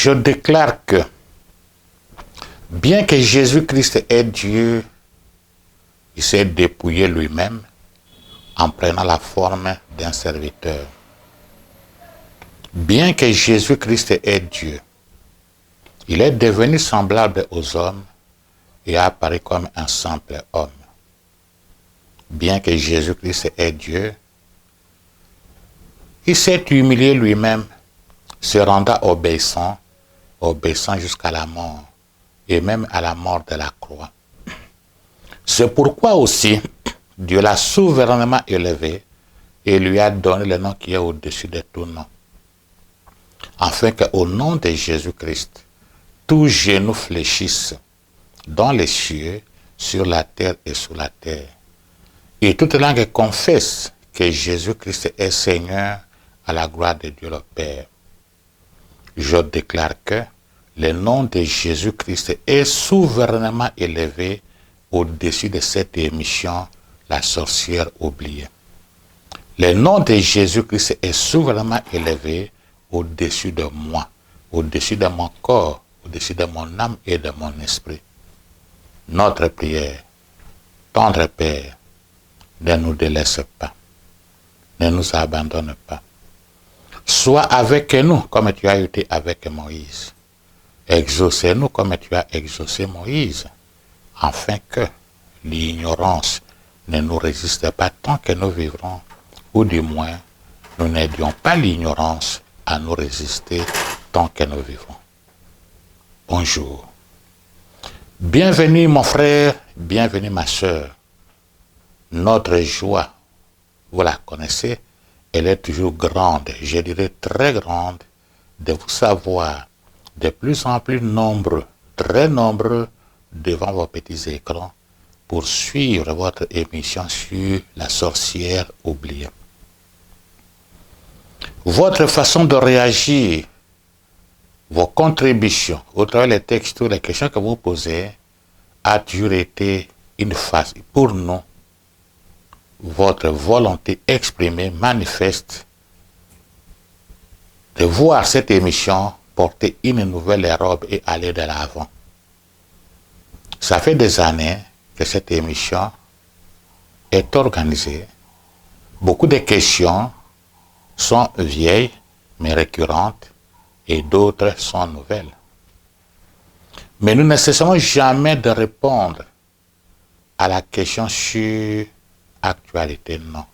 Je déclare que, bien que Jésus-Christ est Dieu, il s'est dépouillé lui-même en prenant la forme d'un serviteur. Bien que Jésus-Christ est Dieu, il est devenu semblable aux hommes et a apparu comme un simple homme. Bien que Jésus-Christ est Dieu, il s'est humilié lui-même, se rendant obéissant jusqu'à la mort, et même à la mort de la croix. C'est pourquoi aussi Dieu l'a souverainement élevé et lui a donné le nom qui est au-dessus de tout nom, afin qu'au nom de Jésus-Christ, tout genou fléchisse dans les cieux, sur la terre et sous la terre, et toute langue confesse que Jésus-Christ est Seigneur, à la gloire de Dieu le Père. Je déclare que le nom de Jésus-Christ est souverainement élevé au-dessus de cette émission, La sorcière oubliée. Le nom de Jésus-Christ est souverainement élevé au-dessus de moi, au-dessus de mon corps, au-dessus de mon âme et de mon esprit. Notre prière, tendre Père, ne nous délaisse pas, ne nous abandonne pas. Sois avec nous comme tu as été avec Moïse. Exaucez-nous comme tu as exaucé Moïse, afin que l'ignorance ne nous résiste pas tant que nous vivrons, ou du moins, nous n'aidions pas l'ignorance à nous résister tant que nous vivons. Bonjour. Bienvenue mon frère, bienvenue ma sœur. Notre joie, vous la connaissez, elle est toujours grande, je dirais très grande, de vous savoir de plus en plus nombreux, très nombreux, devant vos petits écrans pour suivre votre émission sur La sorcière oubliée. Votre façon de réagir, vos contributions, au travers des textes, les questions que vous posez, a toujours été une phase pour nous. Votre volonté exprimée manifeste de voir cette émission porter une nouvelle robe et aller de l'avant. Ça fait des années que cette émission est organisée. Beaucoup de questions sont vieilles mais récurrentes et d'autres sont nouvelles. Mais nous ne cessons jamais de répondre à la question sur actualité, non.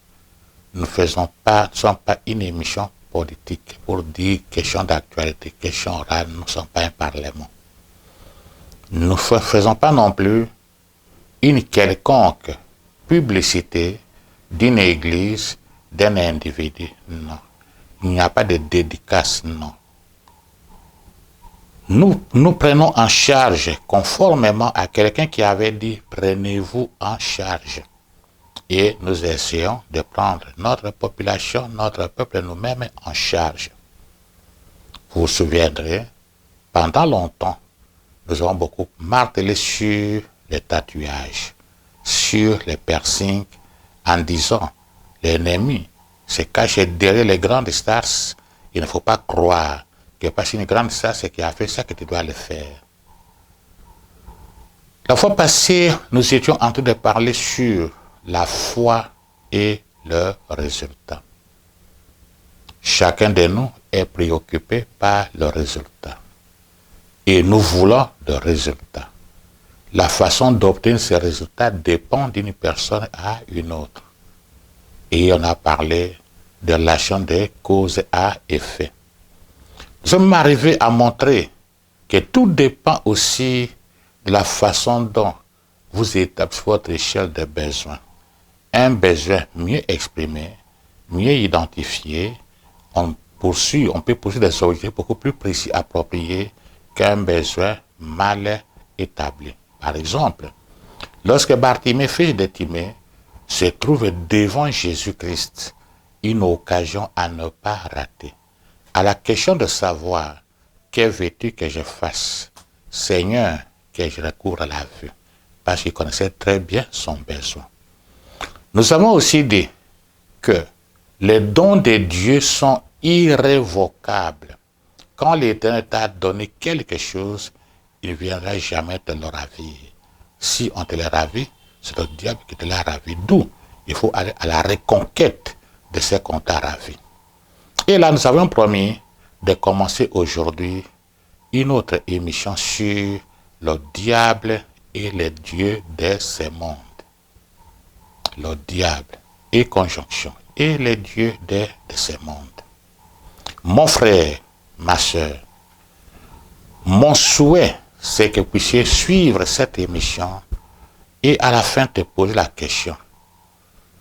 Nous ne sommes pas une émission politique pour dire question d'actualité, question orale, nous ne sommes pas un parlement. Nous ne faisons pas non plus une quelconque publicité d'une église, d'un individu, non. Il n'y a pas de dédicace, non. Nous prenons en charge, conformément à quelqu'un qui avait dit « prenez-vous en charge ». Et nous essayons de prendre notre population, notre peuple nous-mêmes en charge. Vous vous souviendrez, pendant longtemps, nous avons beaucoup martelé sur les tatouages, sur les piercings, en disant l'ennemi se cache derrière les grandes stars. Il ne faut pas croire que parce qu'une grande star, c'est qui a fait ça que tu dois le faire. La fois passée, nous étions en train de parler sur la foi et le résultat. Chacun de nous est préoccupé par le résultat. Et nous voulons le résultat. La façon d'obtenir ce résultat dépend d'une personne à une autre. Et on a parlé de relation des causes à effet. Nous sommes arrivés à montrer que tout dépend aussi de la façon dont vous établissez votre échelle de besoins. Un besoin mieux exprimé, mieux identifié, on peut poursuivre des objectifs beaucoup plus précis, appropriés qu'un besoin mal établi. Par exemple, lorsque Bartimée, fils de Timée, se trouve devant Jésus-Christ, une occasion à ne pas rater. À la question de savoir que veux-tu que je fasse, Seigneur, que je recouvre la vue, parce qu'il connaissait très bien son besoin. Nous avons aussi dit que les dons de Dieu sont irrévocables. Quand l'Éternel t'a donné quelque chose, il ne viendra jamais te le ravir. Si on te le ravit, c'est le diable qui te l'a ravi. D'où il faut aller à la reconquête de ce qu'on t'a ravi. Et là, nous avons promis de commencer aujourd'hui une autre émission sur le diable et les dieux de ce monde. Le diable et conjonction et les dieux de ce monde. Mon frère, ma soeur, mon souhait, c'est que vous puissiez suivre cette émission et à la fin te poser la question.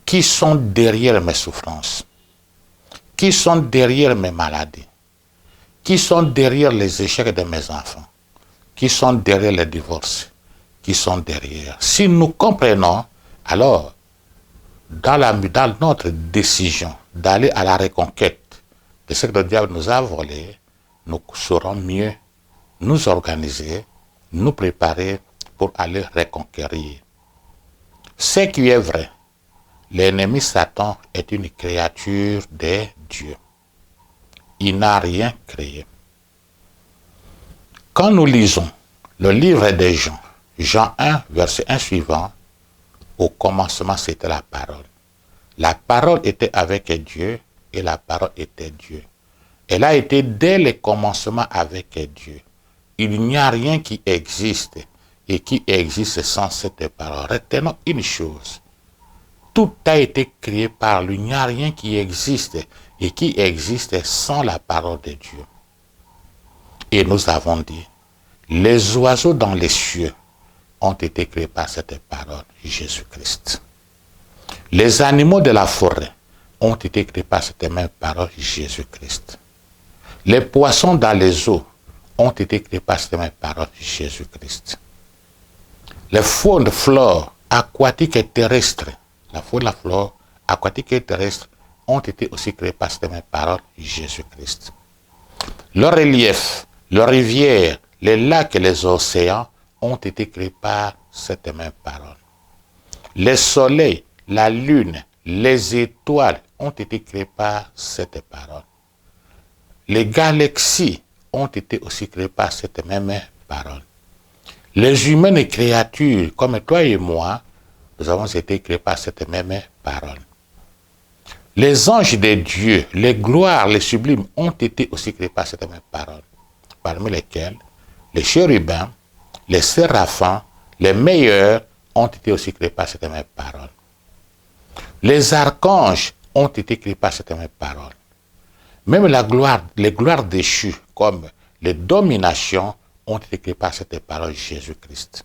Qui sont derrière mes souffrances? Qui sont derrière mes maladies? Qui sont derrière les échecs de mes enfants? Qui sont derrière les divorces? Qui sont derrière? Si nous comprenons, alors, dans notre décision d'aller à la reconquête de ce que le diable nous a volé, nous saurons mieux nous organiser, nous préparer pour aller reconquérir. Ce qui est vrai, l'ennemi Satan est une créature de Dieu. Il n'a rien créé. Quand nous lisons le livre de Jean, Jean 1, verset 1 suivant, au commencement c'était la parole. La parole était avec Dieu et la parole était Dieu. Elle a été dès le commencement avec Dieu. Il n'y a rien qui existe et qui existe sans cette parole. Retenons une chose. Tout a été créé par lui. Il n'y a rien qui existe et qui existe sans la parole de Dieu. Et nous avons dit, les oiseaux dans les cieux ont été créés par cette parole, Jésus-Christ. Les animaux de la forêt ont été créés par cette même parole, Jésus-Christ. Les poissons dans les eaux ont été créés par cette même parole, Jésus-Christ. Les faunes, flores aquatiques et terrestres, la faune, la flore aquatique et terrestre ont été aussi créés par cette même parole, Jésus-Christ. Le relief, les rivières, les lacs et les océans ont été créés par cette même parole. Les soleils, la lune, les étoiles ont été créés par cette parole. Les galaxies ont été aussi créées par cette même parole. Les humaines et créatures, comme toi et moi, nous avons été créés par cette même parole. Les anges de Dieu, les gloires, les sublimes, ont été aussi créés par cette même parole. Parmi lesquels les chérubins, les séraphins, les meilleurs ont été aussi créés par cette même parole. Les archanges ont été créés par cette même parole. Même les gloires déchues, comme les dominations, ont été créées par cette parole Jésus-Christ.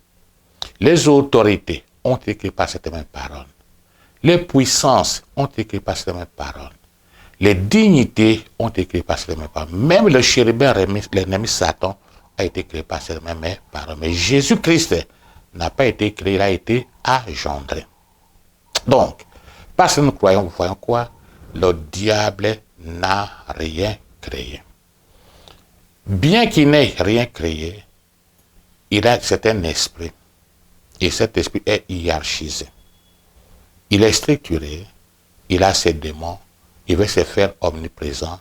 Les autorités ont été créées par cette même parole. Les puissances ont été créées par cette même parole. Les dignités ont été créées par cette même parole. Même le chérubin, l'ennemi Satan, a été créé par cette même parole. Mais Jésus-Christ n'a pas été créé, il a été engendré. Donc, parce que nous voyons quoi? Le diable n'a rien créé. Bien qu'il n'ait rien créé, c'est un esprit. Et cet esprit est hiérarchisé. Il est structuré, il a ses démons, il veut se faire omniprésent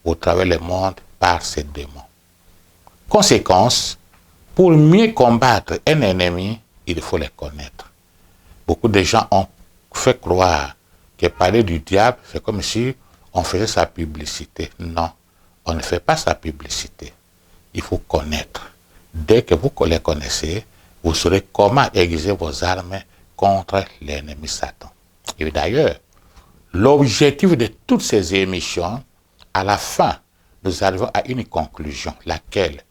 au travers du monde par ses démons. Conséquence, pour mieux combattre un ennemi, il faut les connaître. Beaucoup de gens ont fait croire que parler du diable, c'est comme si on faisait sa publicité. Non, on ne fait pas sa publicité. Il faut connaître. Dès que vous les connaissez, vous saurez comment aiguiser vos armes contre l'ennemi Satan. Et d'ailleurs, l'objectif de toutes ces émissions, à la fin, nous arrivons à une conclusion, laquelle,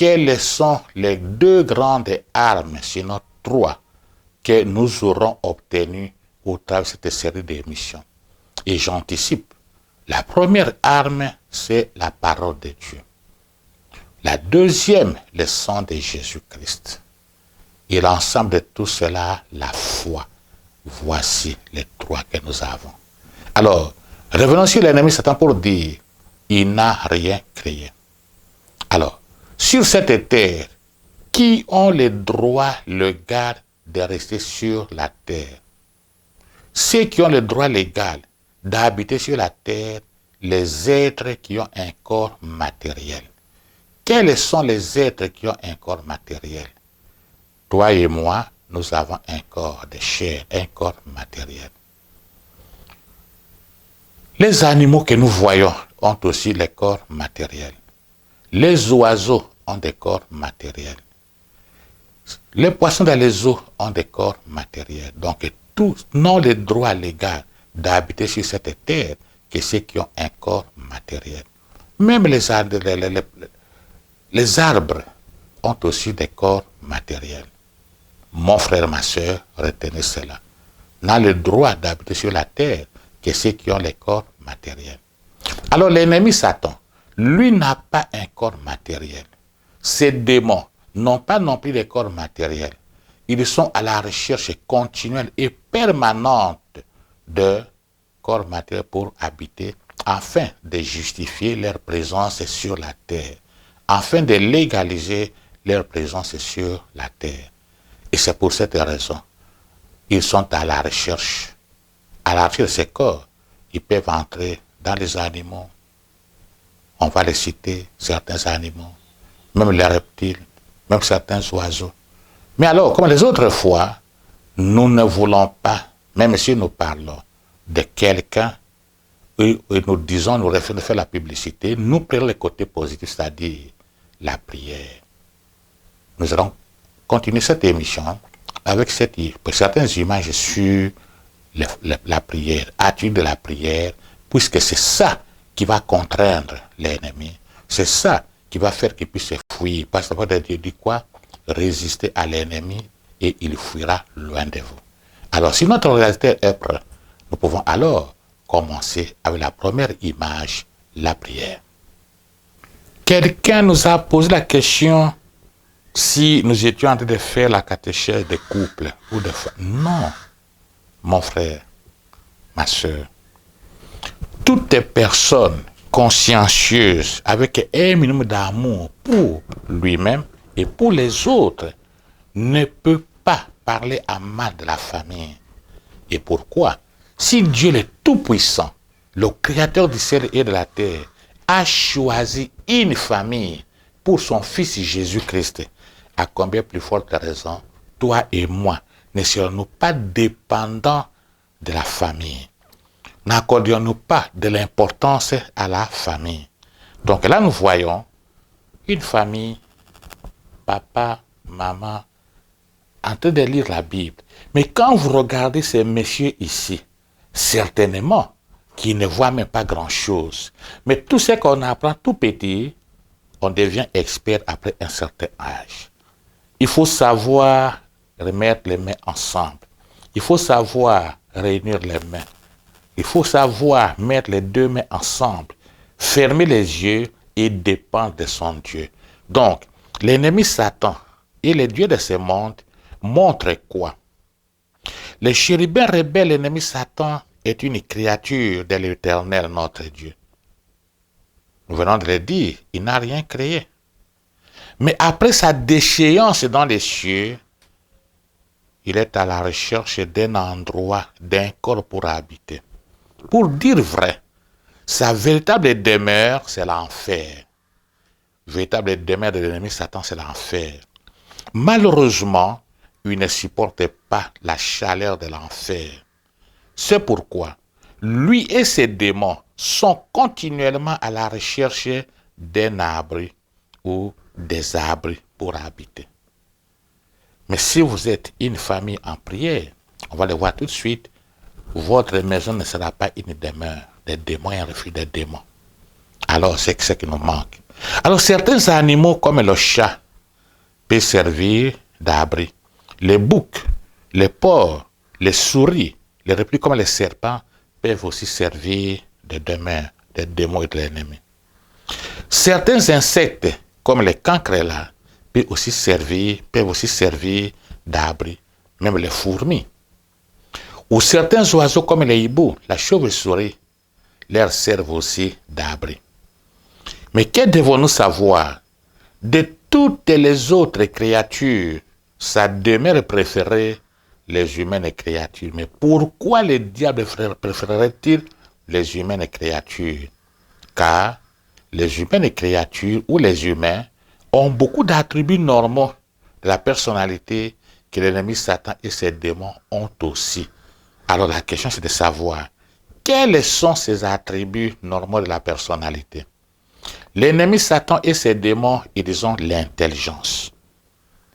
quelles sont les 2 grandes armes, sinon 3, que nous aurons obtenues au travers de cette série d'émissions. Et j'anticipe, la première arme, c'est la parole de Dieu. La deuxième, le sang de Jésus-Christ. Et l'ensemble de tout cela, la foi. Voici les 3 que nous avons. Alors, revenons sur l'ennemi Satan pour dire, il n'a rien créé. Alors, sur cette terre, qui ont le droit légal de rester sur la terre? Ceux qui ont le droit légal d'habiter sur la terre, les êtres qui ont un corps matériel. Quels sont les êtres qui ont un corps matériel? Toi et moi, nous avons un corps de chair, un corps matériel. Les animaux que nous voyons ont aussi les corps matériels. Les oiseaux ont des corps matériels. Les poissons dans les eaux ont des corps matériels. Donc, tous n'ont le droit légal d'habiter sur cette terre que ceux qui ont un corps matériel. Même les arbres ont aussi des corps matériels. Mon frère, ma soeur, retenez cela. N'a le droit d'habiter sur la terre que ceux qui ont les corps matériels. Alors l'ennemi Satan, lui n'a pas un corps matériel. Ces démons n'ont pas non plus de corps matériels. Ils sont à la recherche continuelle et permanente de corps matériels pour habiter, afin de justifier leur présence sur la terre, afin de légaliser leur présence sur la terre. Et c'est pour cette raison, ils sont à la recherche de ces corps. Ils peuvent entrer dans les animaux. On va les citer, certains animaux, même les reptiles, même certains oiseaux. Mais alors, comme les autres fois, nous ne voulons pas, même si nous parlons de quelqu'un, et nous disons, nous refusons de faire la publicité, nous prenons le côté positif, c'est-à-dire la prière. Nous allons continuer cette émission avec certaines images sur la prière, attitude de la prière, puisque c'est ça qui va contraindre l'ennemi. C'est ça qui va faire qu'il puisse fuir. Parce que la parole de Dieu dit quoi? Résister à l'ennemi et il fuira loin de vous. Alors, si notre réalité est prête, nous pouvons alors commencer avec la première image, la prière. Quelqu'un nous a posé la question si nous étions en train de faire la catéchèse des couples ou des femmes. Non, mon frère, ma soeur. Toute personne consciencieuse avec un minimum d'amour pour lui-même et pour les autres ne peut pas parler à mal de la famille. Et pourquoi? Si Dieu le Tout-Puissant, le Créateur du ciel et de la terre, a choisi une famille pour son Fils Jésus-Christ, à combien plus forte raison, toi et moi, ne serons-nous pas dépendants de la famille? N'accordions-nous pas de l'importance à la famille? Donc là, nous voyons une famille, papa, maman, en train de lire la Bible. Mais quand vous regardez ces messieurs ici, certainement qu'ils ne voient même pas grand-chose. Mais tout ce qu'on apprend tout petit, on devient expert après un certain âge. Il faut savoir remettre les mains ensemble. Il faut savoir réunir les mains. Il faut savoir mettre les deux mains ensemble, fermer les yeux et dépendre de son Dieu. Donc, l'ennemi Satan et le Dieu de ce monde montrent quoi? Le chérubin rebelle, l'ennemi Satan, est une créature de l'Éternel, notre Dieu. Nous venons de le dire, il n'a rien créé. Mais après sa déchéance dans les cieux, il est à la recherche d'un endroit, d'un corps pour habiter. Pour dire vrai, sa véritable demeure, c'est l'enfer. Véritable demeure de l'ennemi Satan, c'est l'enfer. Malheureusement, il ne supporte pas la chaleur de l'enfer. C'est pourquoi lui et ses démons sont continuellement à la recherche d'un abri ou des abris pour habiter. Mais si vous êtes une famille en prière, on va le voir tout de suite, votre maison ne sera pas une demeure des démons et un refuge des démons. Alors, c'est ce qui nous manque. Alors, certains animaux, comme le chat, peuvent servir d'abri. Les boucs, les porcs, les souris, les reptiles comme les serpents, peuvent aussi servir de demeure, des démons et de l'ennemi. Certains insectes, comme les cancres là, peuvent aussi servir d'abri, même les fourmis. Ou certains oiseaux comme les hiboux, la chauve-souris, leur servent aussi d'abri. Mais que devons-nous savoir? De toutes les autres créatures, sa demeure préférée, les humaines créatures. Mais pourquoi le diable préférerait-il les humaines créatures? Car les humaines créatures ou les humains ont beaucoup d'attributs normaux de la personnalité que l'ennemi Satan et ses démons ont aussi. Alors la question c'est de savoir quels sont ces attributs normaux de la personnalité. L'ennemi Satan et ses démons, ils ont l'intelligence.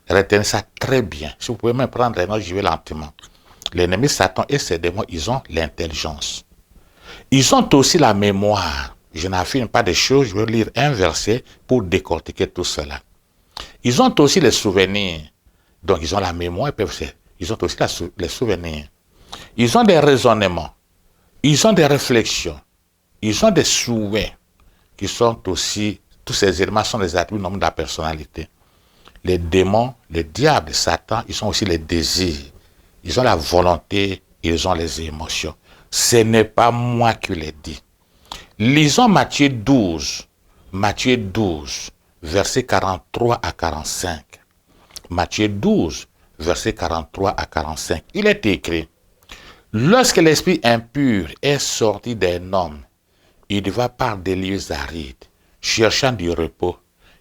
Retenez ça très bien. Si vous pouvez me prendre les notes, je vais lentement. L'ennemi Satan et ses démons, ils ont l'intelligence. Ils ont aussi la mémoire. Je n'affirme pas des choses, je vais lire un verset pour décortiquer tout cela. Ils ont aussi les souvenirs. Donc ils ont la mémoire, ils ont aussi les souvenirs. Ils ont des raisonnements. Ils ont des réflexions. Ils ont des souhaits qui sont aussi, tous ces éléments sont des attributs normaux de la personnalité. Les démons, le diable, Satan, ils ont aussi les désirs. Ils ont la volonté, ils ont les émotions. Ce n'est pas moi qui les dis. Lisons Matthieu 12, versets 43 à 45. Matthieu 12, versets 43 à 45. Il est écrit, « Lorsque l'esprit impur est sorti d'un homme, il va par des lieux arides, cherchant du repos.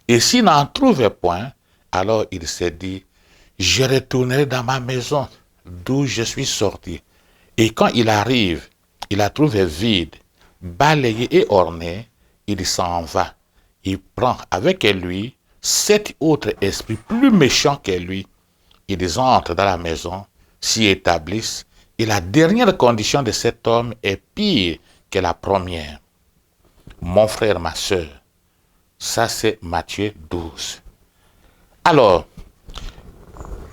Et s'il n'en trouvait point, alors il s'est dit, je retournerai dans ma maison, d'où je suis sorti. Et quand il arrive, il la trouve vide, balayée et ornée, il s'en va. Il prend avec lui 7 autres esprits plus méchants que lui. Ils entrent dans la maison, s'y établissent, et la dernière condition de cet homme est pire que la première. Mon frère, ma soeur, ça c'est Matthieu 12. Alors,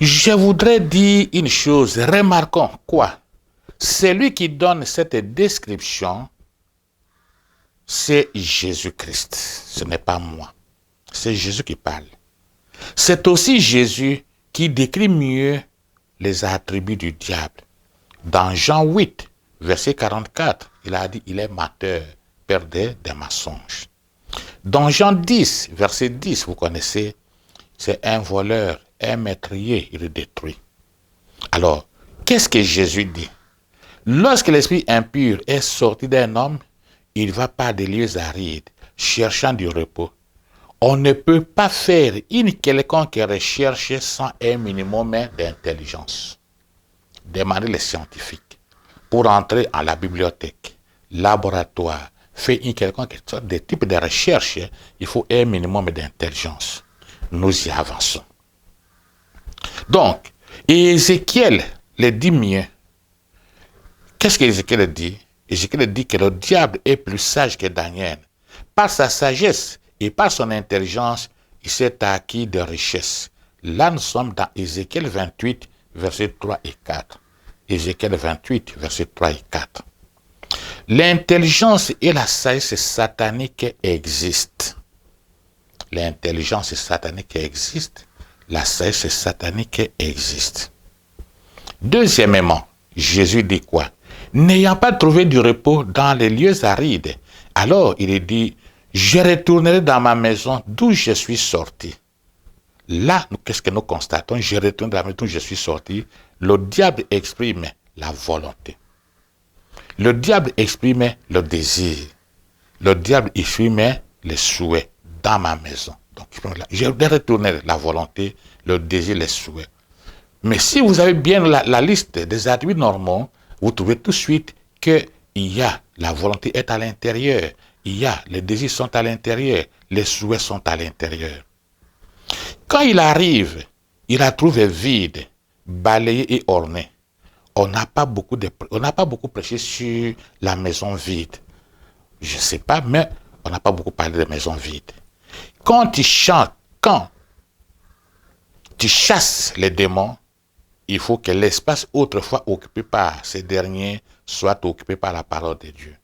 je voudrais dire une chose, remarquons quoi? Celui qui donne cette description, c'est Jésus-Christ, ce n'est pas moi. C'est Jésus qui parle. C'est aussi Jésus qui décrit mieux les attributs du diable. Dans Jean 8, verset 44, il a dit, il est menteur, père des mensonges. Dans Jean 10, verset 10, vous connaissez, c'est un voleur, un meurtrier, il détruit. Alors, qu'est-ce que Jésus dit? Lorsque l'esprit impur est sorti d'un homme, il va par des lieux arides, cherchant du repos. On ne peut pas faire une quelconque recherche sans un minimum d'intelligence. Demandez les scientifiques. Pour entrer à la bibliothèque, laboratoire, faire une quelconque sorte de type de recherche, il faut un minimum d'intelligence. Nous y avançons. Donc, Ézéchiel le dit mieux. Qu'est-ce qu'Ézéchiel dit? Ézéchiel dit que le diable est plus sage que Daniel. Par sa sagesse et par son intelligence, il s'est acquis de richesses. Là, nous sommes dans Ézéchiel 28, versets 3 et 4. Ézéchiel 28, versets 3 et 4. L'intelligence et la sagesse satanique existent. L'intelligence satanique existe. La sagesse satanique existe. Deuxièmement, Jésus dit quoi? N'ayant pas trouvé du repos dans les lieux arides, alors il dit, je retournerai dans ma maison d'où je suis sorti. Là, qu'est-ce que nous constatons? Je retourne dans la maison d'où je suis sorti. Le diable exprime la volonté. Le diable exprime le désir. Le diable exprime les souhaits dans ma maison. Donc, je vais retourner la volonté, le désir, les souhaits. Mais si vous avez bien la liste des attributs normaux, vous trouvez tout de suite qu'il y a la volonté est à l'intérieur, il y a les désirs sont à l'intérieur, les souhaits sont à l'intérieur. Quand il arrive, il la trouve vide, balayée et ornée. On n'a pas beaucoup prêché sur la maison vide. Je ne sais pas, mais On n'a pas beaucoup parlé de maisons vides. Quand tu chasses les démons, il faut que l'espace autrefois occupé par ces derniers soit occupé par la parole de Dieu.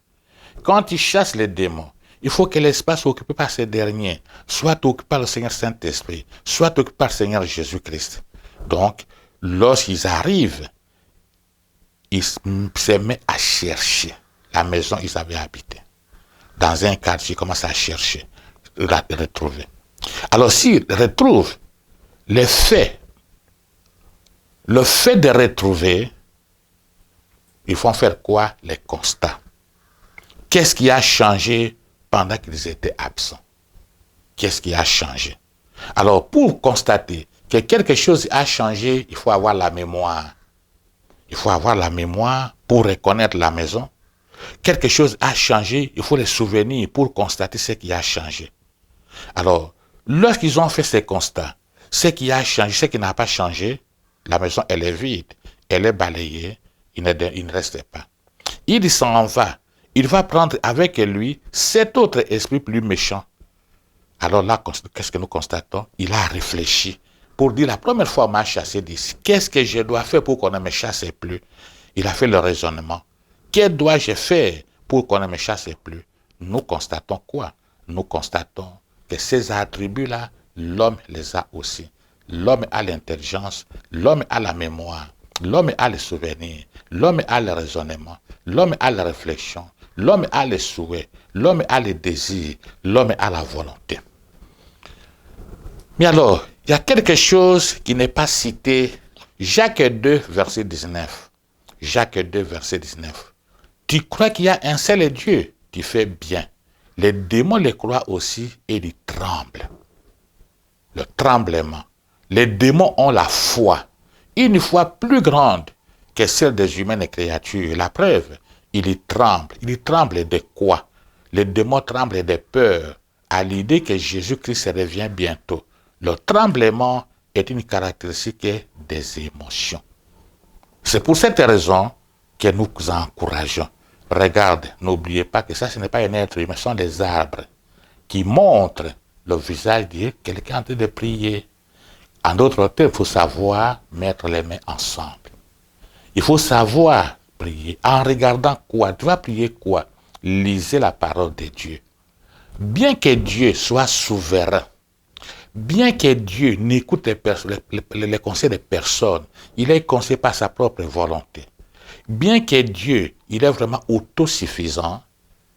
Quand tu chasses les démons, il faut que l'espace occupé par ces derniers soit occupé par le Seigneur Saint-Esprit, soit occupé par le Seigneur Jésus-Christ. Donc, lorsqu'ils arrivent, ils se mettent à chercher la maison où ils avaient habité. Dans un quartier, ils commencent à chercher, à retrouver. Alors, s'ils retrouvent le fait de retrouver, ils font faire quoi? Les constats. Qu'est-ce qui a changé pendant qu'ils étaient absents? Qu'est-ce qui a changé? Alors, pour constater que quelque chose a changé, il faut avoir la mémoire. Il faut avoir la mémoire pour reconnaître la maison. Quelque chose a changé, il faut les souvenirs pour constater ce qui a changé. Alors, lorsqu'ils ont fait ces constats, ce qui a changé, ce qui n'a pas changé, la maison, elle est vide, elle est balayée, il ne reste pas. Il s'en va, il va prendre avec lui cet autre esprit plus méchant. Alors là, qu'est-ce que nous constatons? Il a réfléchi pour dire, la première fois, on m'a chassé d'ici. Qu'est-ce que je dois faire pour qu'on ne me chasse plus? Il a fait le raisonnement. Que dois-je faire pour qu'on ne me chasse plus? Nous constatons quoi? Nous constatons que ces attributs-là, l'homme les a aussi. L'homme a l'intelligence, l'homme a la mémoire, l'homme a les souvenirs, l'homme a le raisonnement, l'homme a la réflexion, l'homme a les souhaits, l'homme a les désirs, l'homme a la volonté. Mais alors, il y a quelque chose qui n'est pas cité. Jacques 2, verset 19. Jacques 2, verset 19. Tu crois qu'il y a un seul Dieu, tu fais bien. Les démons les croient aussi et ils tremblent. Le tremblement. Les démons ont la foi. Une foi plus grande que celle des humaines créatures. La preuve, ils tremblent. Ils tremblent de quoi? Les démons tremblent de peur à l'idée que Jésus-Christ revient bientôt. Le tremblement est une caractéristique des émotions. C'est pour cette raison que nous encourageons. Regarde, n'oubliez pas que ça, ce n'est pas un être humain, ce sont des arbres qui montrent le visage de quelqu'un en train de prier. En d'autres termes, il faut savoir mettre les mains ensemble. Il faut savoir prier. En regardant quoi? Tu vas prier quoi? Lisez la parole de Dieu. Bien que Dieu soit souverain, bien que Dieu n'écoute les conseils de personne, il est conseillé par sa propre volonté. Bien que Dieu, il est vraiment autosuffisant,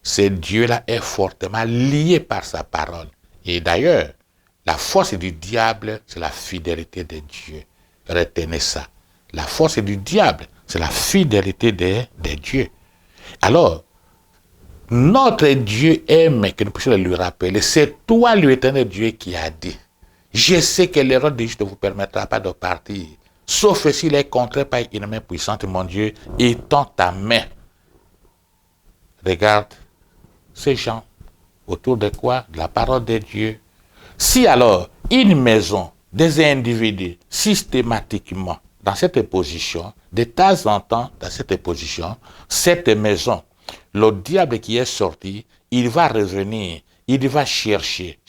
ce Dieu-là est fortement lié par sa parole. Et d'ailleurs, la force du diable, c'est la fidélité de Dieu. Retenez ça. La force du diable, c'est la fidélité de Dieu. Alors, notre Dieu aime que nous puissions lui rappeler. C'est toi, l'éternel Dieu, qui a dit, je sais que l'erreur de juste ne vous permettra pas de partir, sauf s'il est contraint par une main puissante, mon Dieu, étends ta main. Regarde ces gens autour de quoi? De la parole de Dieu. Si alors une maison, des individus systématiquement dans cette position, de temps en temps dans cette position, cette maison, le diable qui est sorti, il va revenir, il va chercher,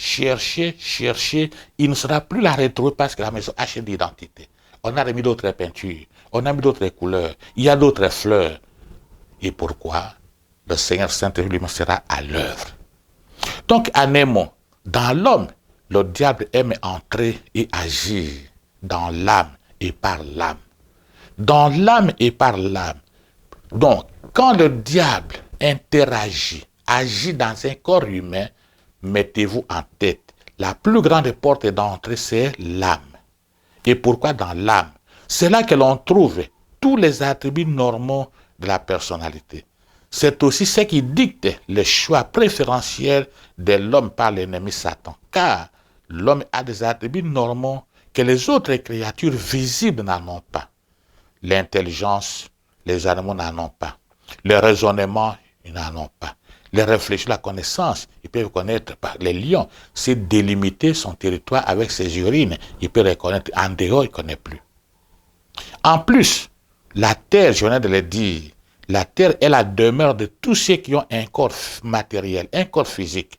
il ne sera plus la retrouver parce que la maison a changé d'identité. On a remis d'autres peintures, on a mis d'autres couleurs, il y a d'autres fleurs. Et pourquoi? Le Seigneur Saint-Esprit lui sera à l'œuvre. Donc, en un mot, dans l'homme, le diable aime entrer et agir dans l'âme et par l'âme. Dans l'âme et par l'âme. Donc, quand le diable interagit, agit dans un corps humain, mettez-vous en tête, la plus grande porte d'entrée, c'est l'âme. Et pourquoi dans l'âme? C'est là que l'on trouve tous les attributs normaux de la personnalité. C'est aussi ce qui dicte le choix préférentiel de l'homme par l'ennemi Satan. Car l'homme a des attributs normaux que les autres créatures visibles n'en ont pas. L'intelligence, les animaux n'en ont pas. Le raisonnement, ils n'en ont pas. Les réflexions, la connaissance, ils peuvent connaître par les lions. C'est délimiter son territoire avec ses urines. Il peut reconnaître. En dehors, il ne connaît plus. En plus, la terre, je viens de le dire, la terre est la demeure de tous ceux qui ont un corps matériel, un corps physique.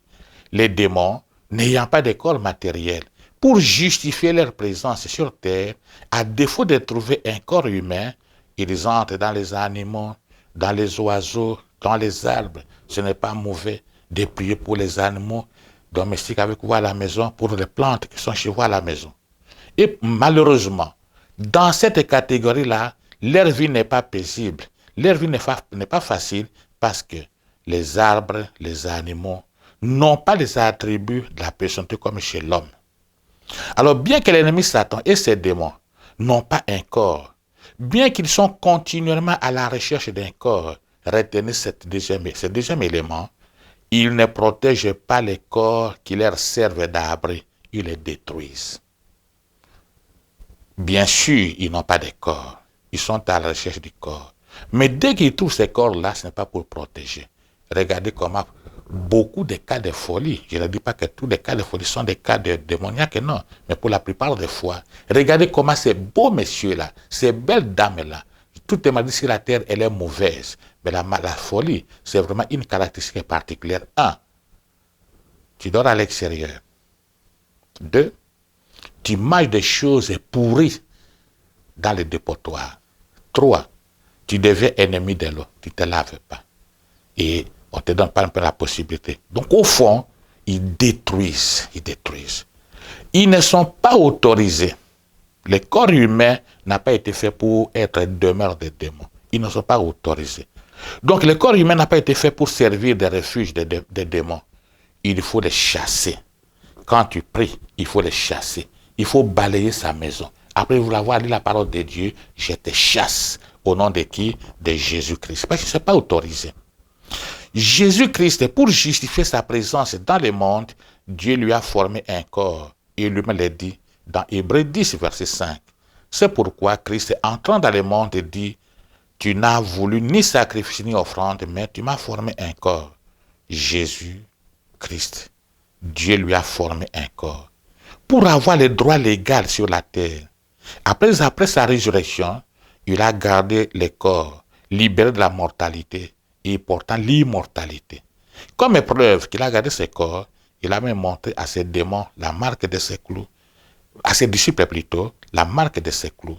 les démons, n'ayant pas de corps matériel, pour justifier leur présence sur terre, à défaut de trouver un corps humain, ils entrent dans les animaux, dans les oiseaux, dans les arbres. Ce n'est pas mauvais de prier pour les animaux domestiques avec vous à la maison, pour les plantes qui sont chez vous à la maison. Et malheureusement, dans cette catégorie-là, leur vie n'est pas paisible. Leur vie n'est pas facile parce que les arbres, les animaux n'ont pas les attributs de la personnalité comme chez l'homme. Alors, bien que l'ennemi Satan et ses démons n'ont pas un corps, bien qu'ils sont continuellement à la recherche d'un corps, retenez ce deuxième élément, ils ne protègent pas les corps qui leur servent d'abri, ils les détruisent. Bien sûr, ils n'ont pas de corps, ils sont à la recherche du corps. Mais dès qu'ils trouvent ces corps-là, ce n'est pas pour protéger. Regardez comment beaucoup de cas de folie, je ne dis pas que tous les cas de folie sont des cas de démoniaques, non, mais pour la plupart des fois, regardez comment ces beaux messieurs-là, ces belles dames-là, toute maladie sur la terre, elle est mauvaise. Mais la folie, c'est vraiment une caractéristique particulière. 1. Tu dors à l'extérieur. 2. Tu manges des choses pourries dans les dépotoirs. 3. Tu deviens ennemi de l'eau. Tu ne te laves pas. Et on ne te donne pas un peu la possibilité. Donc au fond, ils détruisent. Ils ne sont pas autorisés. Le corps humain n'a pas été fait pour être demeure des démons. Ils ne sont pas autorisés. Donc le corps humain n'a pas été fait pour servir de refuge des démons. Il faut les chasser. Quand tu pries, il faut les chasser. Il faut balayer sa maison. Après vous avoir lu la parole de Dieu, je te chasse. Au nom de qui? De Jésus-Christ. Parce que ce n'est pas autorisé. Jésus-Christ, pour justifier sa présence dans le monde, Dieu lui a formé un corps. Et lui-même l'a dit dans Hébreux 10, verset 5. C'est pourquoi Christ, entrant dans le monde, dit, tu n'as voulu ni sacrifice ni offrande, mais tu m'as formé un corps. Jésus-Christ, Dieu lui a formé un corps. Pour avoir le droit légal sur la terre. Après sa résurrection, il a gardé le corps, libéré de la mortalité et portant l'immortalité. Comme preuve qu'il a gardé ce corps, il a même montré à ses démons la marque de ses clous, à ses disciples plutôt, la marque de ses clous.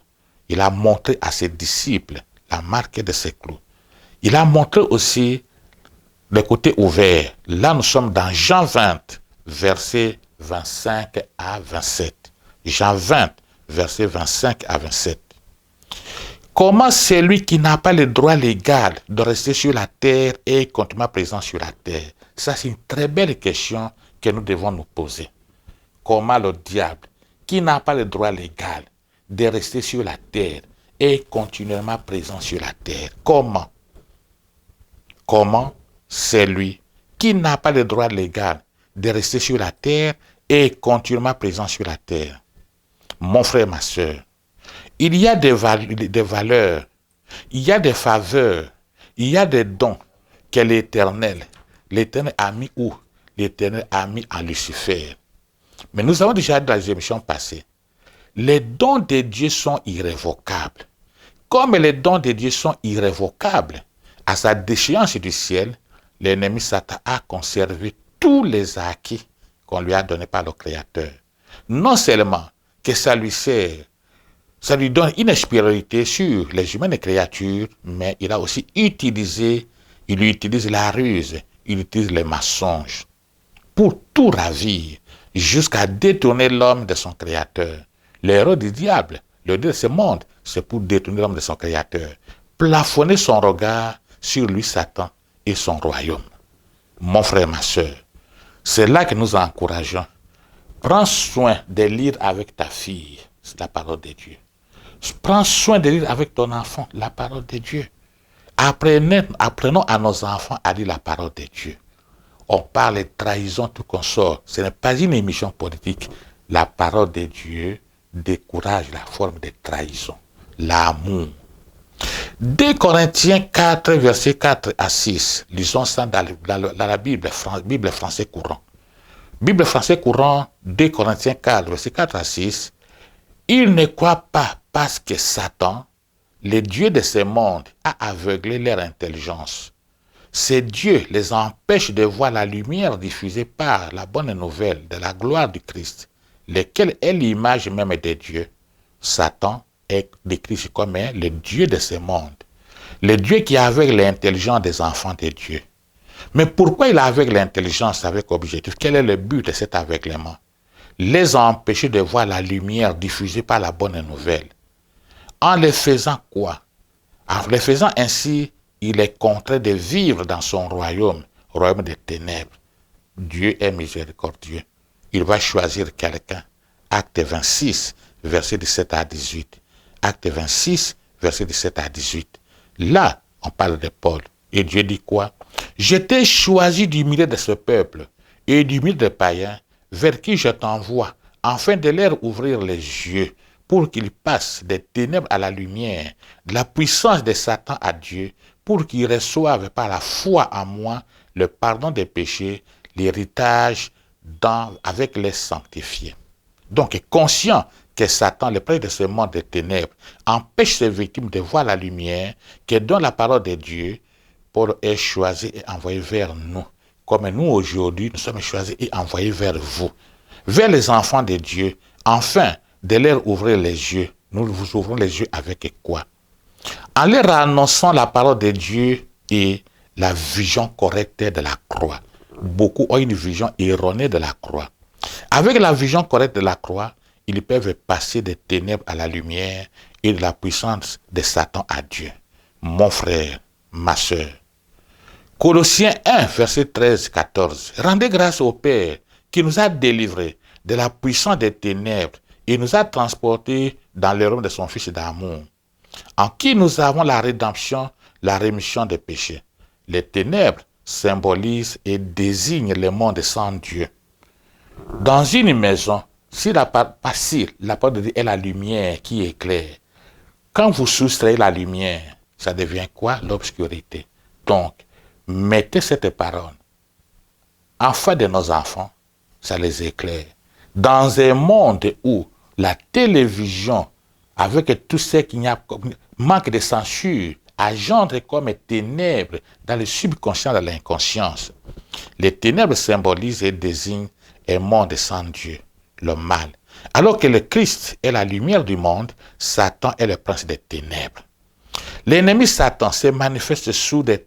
Il a montré à ses disciples la marque de ses clous. Il a montré aussi le côté ouvert. Là, nous sommes dans Jean 20, versets 25 à 27. Jean 20, versets 25 à 27. Comment celui qui n'a pas le droit légal de rester sur la terre est continuellement présent sur la terre? Ça, c'est une très belle question que nous devons nous poser. Comment le diable, qui n'a pas le droit légal de rester sur la terre, est continuellement présent sur la terre? Comment celui qui n'a pas le droit légal de rester sur la terre est continuellement présent sur la terre? Mon frère, ma soeur, il y a des valeurs, il y a des faveurs, il y a des dons que l'Éternel a mis où? L'Éternel a mis en Lucifer. Mais nous avons déjà dit dans les émissions passées, les dons de Dieu sont irrévocables. Comme les dons de Dieu sont irrévocables, à sa déchéance du ciel, l'ennemi Satan a conservé tous les acquis qu'on lui a donnés par le Créateur. Non seulement que ça lui sert, ça lui donne une supériorité sur les humaines et créatures, mais il utilise la ruse, il utilise les mensonges pour tout ravir, jusqu'à détourner l'homme de son Créateur. L'erreur du diable, le Dieu de ce monde, c'est pour détourner l'homme de son Créateur, plafonner son regard sur lui, Satan, et son royaume. Mon frère, ma soeur, c'est là que nous encourageons. Prends soin de lire avec ta fille la parole de Dieu. Prends soin de lire avec ton enfant la parole de Dieu. Apprenons à nos enfants à lire la parole de Dieu. On parle de trahison, tout consort. Ce n'est pas une émission politique. La parole de Dieu décourage la forme de trahison, l'amour. 2 Corinthiens 4, versets 4 à 6. Lisons ça dans la Bible français courant. Bible français courant, 2 Corinthiens 4, versets 4 à 6. Ils ne croient pas parce que Satan, le Dieu de ce monde, a aveuglé leur intelligence. ces dieux les empêchent de voir la lumière diffusée par la bonne nouvelle de la gloire du Christ, lequel est l'image même des dieux. Satan est décrit comme le dieu de ce monde, le dieu qui aveugle l'intelligence des enfants de Dieu. Mais pourquoi il aveugle l'intelligence avec objectif? Quel est le but de cet aveuglement? Les empêcher de voir la lumière diffusée par la bonne nouvelle. En les faisant quoi? En les faisant ainsi, il est contraint de vivre dans son royaume des ténèbres. Dieu est miséricordieux. Il va choisir quelqu'un. Acte 26, verset 17 à 18. Acte 26, verset 17 à 18. Là, on parle de Paul. Et Dieu dit quoi? Je t'ai choisi du milieu de ce peuple et du milieu des païens vers qui je t'envoie, afin de leur ouvrir les yeux, pour qu'ils passent des ténèbres à la lumière, de la puissance de Satan à Dieu, pour qu'ils reçoivent par la foi en moi le pardon des péchés, l'héritage avec les sanctifiés. Donc, conscient que Satan, le prince de ce monde des ténèbres, empêche ses victimes de voir la lumière, que dans la parole de Dieu, Paul est choisi et envoyé vers nous. Comme nous aujourd'hui, nous sommes choisis et envoyés vers vous, vers les enfants de Dieu, afin de leur ouvrir les yeux. Nous vous ouvrons les yeux avec quoi? En leur annonçant la parole de Dieu et la vision correcte de la croix. Beaucoup ont une vision erronée de la croix. Avec la vision correcte de la croix, ils peuvent passer des ténèbres à la lumière et de la puissance de Satan à Dieu. Mon frère, ma soeur. Colossiens 1, verset 13-14. Rendez grâce au Père qui nous a délivrés de la puissance des ténèbres et nous a transportés dans le royaume de son Fils d'amour, en qui nous avons la rédemption, la rémission des péchés. Les ténèbres symbolisent et désignent le monde sans Dieu. Dans une maison, si la parole de Dieu est la lumière qui éclaire, quand vous soustrayez la lumière, ça devient quoi? L'obscurité. Donc, mettez cette parole en face de nos enfants, ça les éclaire. Dans un monde où la télévision, avec tout ce qu'il y a, manque de censure, engendre comme ténèbres dans le subconscient de l'inconscience. Les ténèbres symbolisent et désignent un monde sans Dieu, le mal. Alors que le Christ est la lumière du monde, Satan est le prince des ténèbres. L'ennemi Satan se manifeste sous les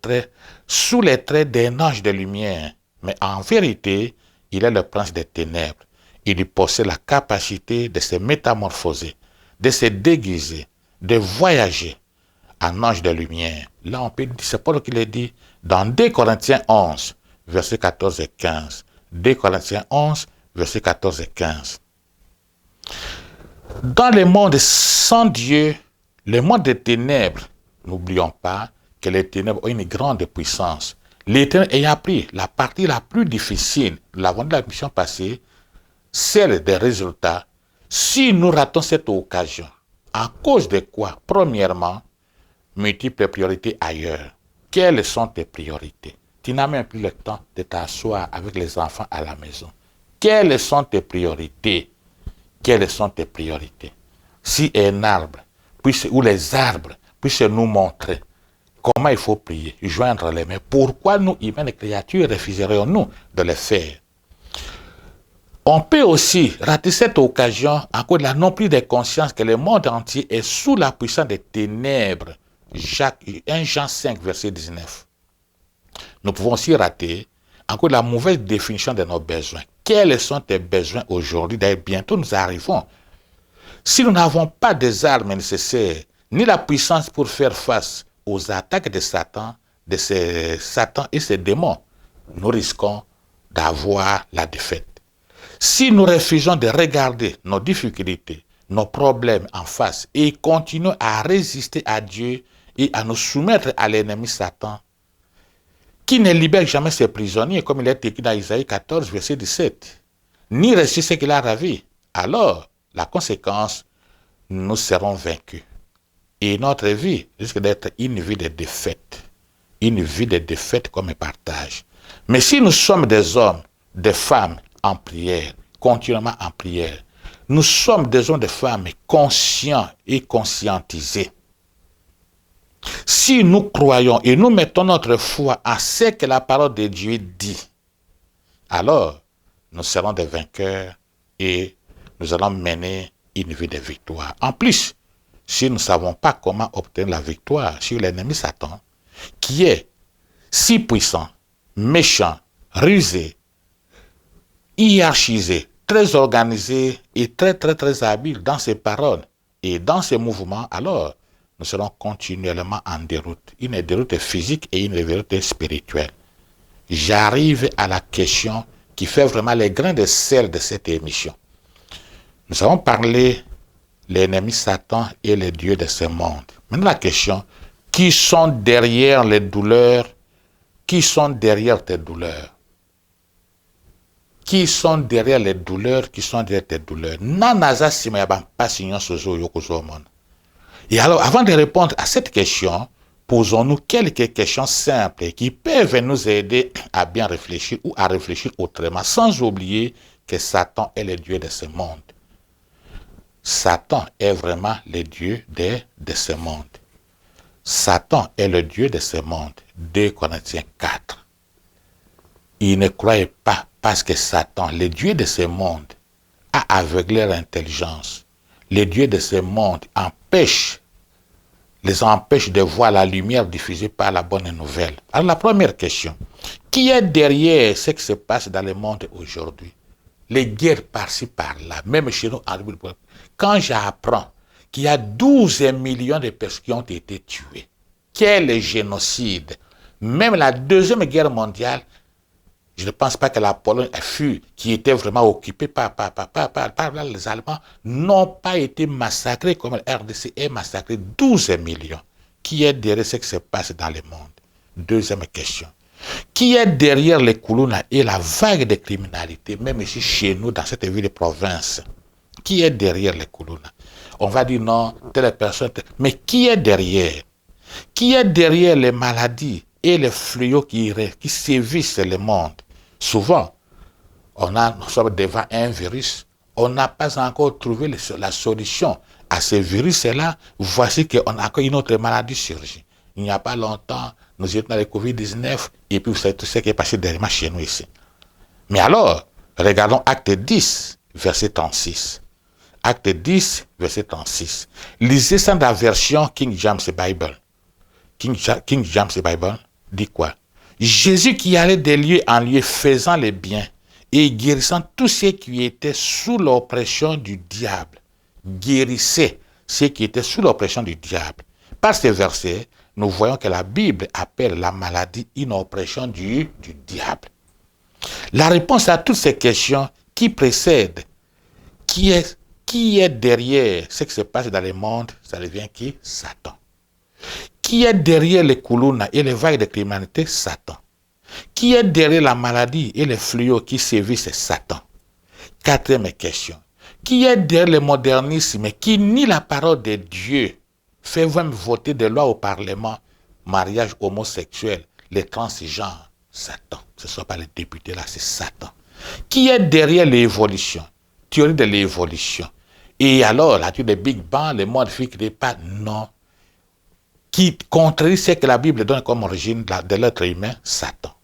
traits d'un ange de lumière, mais en vérité, il est le prince des ténèbres. Il possède la capacité de se métamorphoser, de se déguiser, de voyager en ange de lumière. Là, on peut dire, c'est Paul qui le dit dans 2 Corinthiens 11, versets 14 et 15. 2 Corinthiens 11, versets 14 et 15. Dans le monde sans Dieu, le monde des ténèbres, n'oublions pas que les ténèbres ont une grande puissance. Les ténèbres ayant pris la partie la plus difficile, nous l'avons dit la mission passée, celle des résultats. Si nous ratons cette occasion, à cause de quoi? Premièrement, multiples priorités ailleurs. Quelles sont tes priorités? Tu n'as même plus le temps de t'asseoir avec les enfants à la maison. Quelles sont tes priorités? Quelles sont tes priorités? Si un arbre, ou les arbres, puissent nous montrer comment il faut prier, joindre les mains, pourquoi nous, humaines créatures, refuserions-nous de le faire? On peut aussi rater cette occasion à cause de la non prise de conscience que le monde entier est sous la puissance des ténèbres. 1 Jean 5, verset 19. Nous pouvons aussi rater à cause de la mauvaise définition de nos besoins. Quels sont tes besoins aujourd'hui? D'ailleurs, bientôt nous arrivons. Si nous n'avons pas des armes nécessaires, ni la puissance pour faire face aux attaques de Satan et ses démons, nous risquons d'avoir la défaite. Si nous refusons de regarder nos difficultés, nos problèmes en face et continuons à résister à Dieu et à nous soumettre à l'ennemi Satan, qui ne libère jamais ses prisonniers, comme il est écrit dans Isaïe 14, verset 17, ni reçu ce qu'il a ravi, alors la conséquence, nous serons vaincus. Et notre vie risque d'être une vie de défaite. Une vie de défaite comme un partage. Mais si nous sommes des hommes, des femmes en prière, continuellement en prière, nous sommes des hommes, des femmes conscients et conscientisés. Si si nous croyons et nous mettons notre foi à ce que la parole de Dieu dit, alors nous serons des vainqueurs et nous allons mener une vie de victoire. En plus, si nous ne savons pas comment obtenir la victoire sur l'ennemi Satan, qui est si puissant, méchant, rusé, hiérarchisé, très organisé et très habile dans ses paroles et dans ses mouvements, alors nous serons continuellement en déroute. Une déroute physique et une déroute spirituelle. J'arrive à la question qui fait vraiment les grains de sel de cette émission. Nous avons parlé l'ennemi Satan et les dieux de ce monde. Maintenant la question, qui sont derrière les douleurs? Qui sont derrière tes douleurs? Qui sont derrière les douleurs? Qui sont derrière tes douleurs? Nanaza simayabam pas signon sozo yokozo mon. Et alors, avant de répondre à cette question, posons-nous quelques questions simples qui peuvent nous aider à bien réfléchir ou à réfléchir autrement, sans oublier que Satan est le Dieu de ce monde. Satan est vraiment le Dieu de ce monde. Satan est le Dieu de ce monde. 2 Corinthiens 4. Il ne croyait pas parce que Satan, le Dieu de ce monde, a aveuglé leur intelligence. Le Dieu de ce monde les empêche de voir la lumière diffusée par la bonne nouvelle. Alors la première question, qui est derrière ce qui se passe dans le monde aujourd'hui? Les guerres par-ci par-là, même chez nous, quand j'apprends qu'il y a 12 millions de personnes qui ont été tuées, quel génocide! Même la Deuxième Guerre mondiale, je ne pense pas que la Pologne qui était vraiment occupée par les Allemands, n'ont pas été massacrés comme la RDC est massacré 12 millions. Qui est derrière ce qui se passe dans le monde? Deuxième question. Qui est derrière les Koulouna et la vague de criminalité, même ici chez nous, dans cette ville de province? Qui est derrière les Koulouna? On va dire non, telle personne, mais qui est derrière? Qui est derrière les maladies et les fléaux qui sévissent le monde? Souvent, nous sommes devant un virus, on n'a pas encore trouvé la solution à ce virus-là. Voici qu'on a encore une autre maladie surgit. Il n'y a pas longtemps, nous étions dans le Covid-19, et puis vous savez tout ce qui est passé derrière chez nous ici. Mais alors, regardons Acte 10, verset 36. Acte 10, verset 36. Lisez ça dans la version King James Bible. King James Bible dit quoi? Jésus qui allait de lieu en lieu faisant le bien et guérissant tous ceux qui étaient sous l'oppression du diable. Guérissait ceux qui étaient sous l'oppression du diable. Par ce verset, nous voyons que la Bible appelle la maladie une oppression du diable. La réponse à toutes ces questions qui précèdent, qui est derrière ce qui se passe dans le monde, ça devient qui? Satan. Qui est derrière les Koulouna et les vagues de criminalité? Satan. Qui est derrière la maladie et les fléaux qui sévissent? Satan. Quatrième question. Qui est derrière le modernisme qui nie la parole de Dieu, fait même voter des lois au Parlement, mariage homosexuel, les transgenres? Satan. Ce ne sont pas les députés là, c'est Satan. Qui est derrière l'évolution? Théorie de l'évolution. Et alors, la théorie de Big Bang, le monde fixe n'est pas non. Qui contredit ce que la Bible donne comme origine de l'être humain? Satan.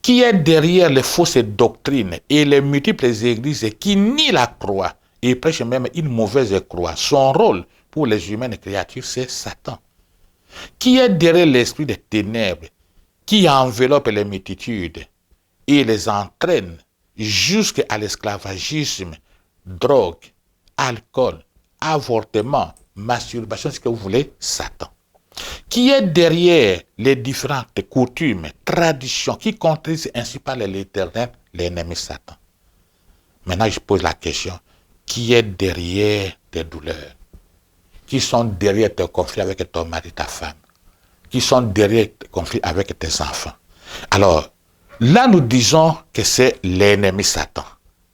Qui est derrière les fausses doctrines et les multiples églises qui nient la croix et prêchent même une mauvaise croix? Son rôle pour les humaines créatures, c'est Satan. Qui est derrière l'esprit des ténèbres qui enveloppe les multitudes et les entraîne jusqu'à l'esclavagisme, drogue, alcool, avortement, masturbation, ce que vous voulez? Satan. Qui est derrière les différentes coutumes, traditions qui contredisent ainsi par l'Éternel, l'ennemi Satan? Maintenant, je pose la question, qui est derrière tes douleurs? Qui sont derrière tes conflits avec ton mari, ta femme? Qui sont derrière tes conflits avec tes enfants? Alors, là, nous disons que c'est l'ennemi Satan.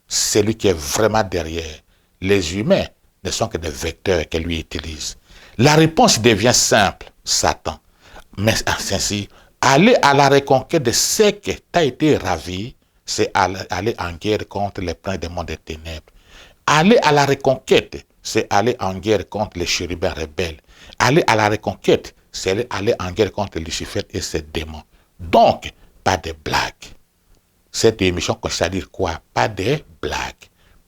C'est lui qui est vraiment derrière. Les humains ne sont que des vecteurs que lui utilise. La réponse devient simple, Satan. Mais ainsi, aller à la reconquête de ce qui t'a été ravi, c'est aller en guerre contre les princes des mondes des ténèbres. Aller à la reconquête, c'est aller en guerre contre les chérubins rebelles. Aller à la reconquête, c'est aller en guerre contre Lucifer et ses démons. Donc, pas de blagues. Cette émission consiste à dire quoi? Pas de blagues.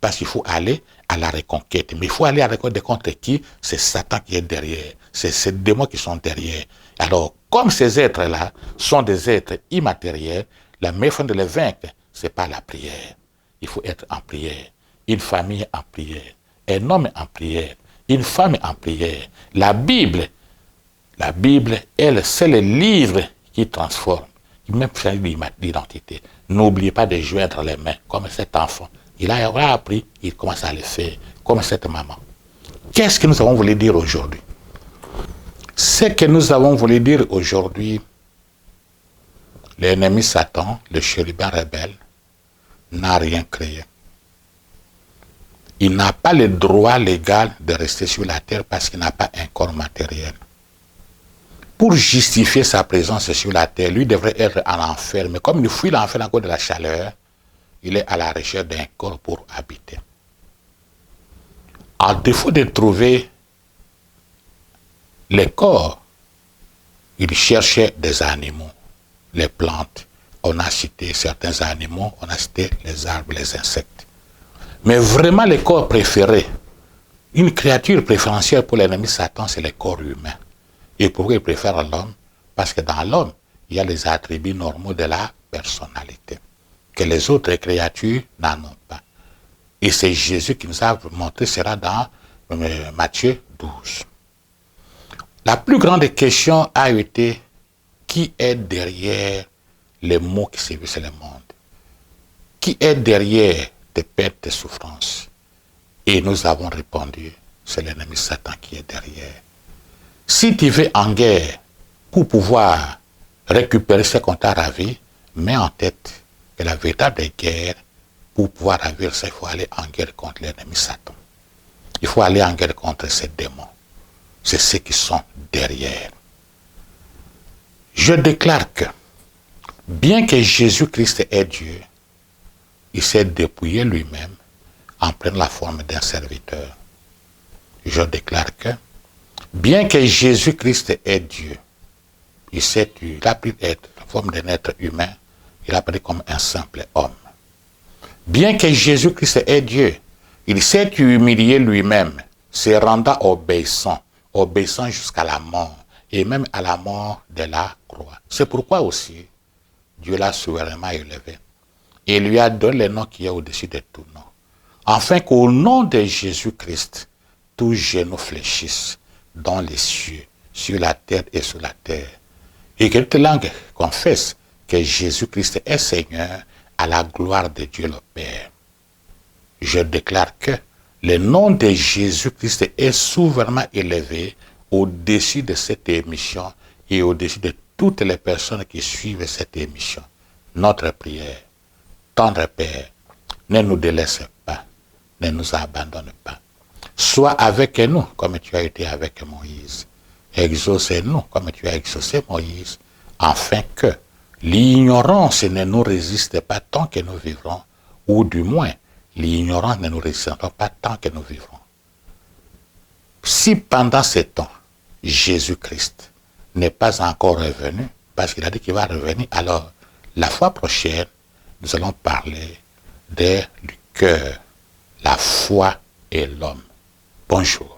Parce qu'il faut aller à la reconquête. Mais il faut aller à la reconquête contre qui? C'est Satan qui est derrière. C'est ces démons qui sont derrière. Alors, comme ces êtres-là sont des êtres immatériels, la meilleure façon de les vaincre, c'est par la prière. Il faut être en prière. Une famille en prière. Un homme en prière. Une femme en prière. La Bible, elle, c'est le livre qui transforme, qui même change l'identité. N'oubliez pas de joindre les mains, comme cet enfant. Il a appris, il commence à le faire, comme cette maman. Qu'est-ce que nous avons voulu dire aujourd'hui? Ce que nous avons voulu dire aujourd'hui, l'ennemi Satan, le chérubin rebelle, n'a rien créé. Il n'a pas le droit légal de rester sur la terre parce qu'il n'a pas un corps matériel. Pour justifier sa présence sur la terre, lui devrait être en enfer. Mais comme il fuit l'enfer à cause de la chaleur, il est à la recherche d'un corps pour habiter. En défaut de trouver les corps, il cherchait des animaux, les plantes. On a cité certains animaux, on a cité les arbres, les insectes. Mais vraiment, les corps préférés, une créature préférentielle pour l'ennemi Satan, c'est le corps humain. Et pourquoi il préfère l'homme? Parce que dans l'homme, il y a les attributs normaux de la personnalité, que les autres créatures n'en ont pas. Et c'est Jésus qui nous a montré cela dans Matthieu 12. La plus grande question a été, qui est derrière les maux qui sévissent le monde? Qui est derrière tes pertes, tes souffrances? Et nous avons répondu, c'est l'ennemi Satan qui est derrière. Si tu veux en guerre pour pouvoir récupérer ce qu'on t'a ravi, mets en tête que la véritable guerre, pour pouvoir ravir ça, il faut aller en guerre contre l'ennemi Satan. Il faut aller en guerre contre ces démons. C'est ceux qui sont derrière. Je déclare que, bien que Jésus-Christ est Dieu, il s'est dépouillé lui-même en prenant la forme d'un serviteur. Je déclare que, bien que Jésus-Christ est Dieu, il a pris la forme d'un être humain, il a pris comme un simple homme. Bien que Jésus-Christ est Dieu, il s'est humilié lui-même, se rendant obéissant jusqu'à la mort, et même à la mort de la croix. C'est pourquoi aussi, Dieu l'a souverainement élevé, et lui a donné le nom qui est au-dessus de tout nom, afin qu'au nom de Jésus-Christ, tout genou fléchisse dans les cieux, sur la terre et sous la terre, et que toute langue confesse que Jésus-Christ est Seigneur à la gloire de Dieu le Père. Je déclare que le nom de Jésus-Christ est souverainement élevé au-dessus de cette émission et au-dessus de toutes les personnes qui suivent cette émission. Notre prière, tendre Père, ne nous délaisse pas, ne nous abandonne pas. Sois avec nous comme tu as été avec Moïse. Exauce-nous comme tu as exaucé Moïse, afin que l'ignorance ne nous résiste pas tant que nous vivrons, ou du moins, l'ignorance ne nous résistera pas tant que nous vivrons. Si pendant ce temps, Jésus-Christ n'est pas encore revenu, parce qu'il a dit qu'il va revenir, alors la fois prochaine, nous allons parler du cœur, la foi et l'homme. Bonjour.